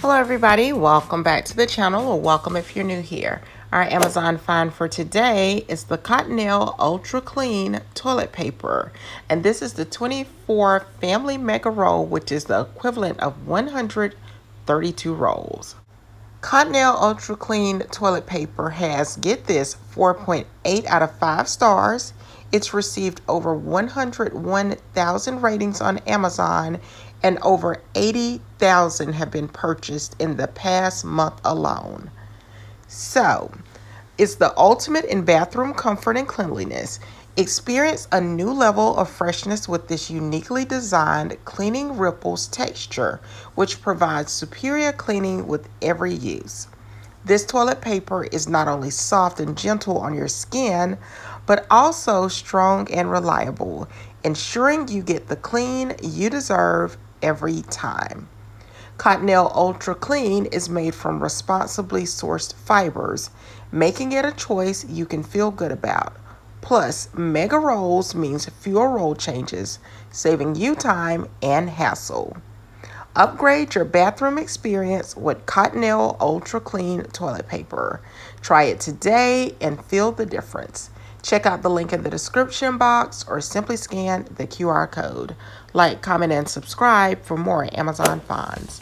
Hello everybody, welcome back to the channel, or welcome if you're new here. Our Amazon find for today is the Cottonelle Ultra Clean toilet paper. And this is the 24 family mega roll, which is the equivalent of 132 rolls. Cottonelle Ultra Clean toilet paper has, get this, 4.8 out of 5 stars. It's received over 101,000 ratings on Amazon, and over 80,000 have been purchased in the past month alone. So, it's the ultimate in bathroom comfort and cleanliness. Experience a new level of freshness with this uniquely designed CleaningRipples texture, which provides superior cleaning with every use. This toilet paper is not only soft and gentle on your skin, but also strong and reliable, ensuring you get the clean you deserve every time. Cottonelle Ultra Clean is made from responsibly sourced fibers, making it a choice you can feel good about. Plus, mega rolls means fewer roll changes, saving you time and hassle. Upgrade your bathroom experience with Cottonelle Ultra Clean toilet paper. Try it today and feel the difference. Check out the link in the description box or simply scan the QR code. Like, comment, and subscribe for more Amazon finds.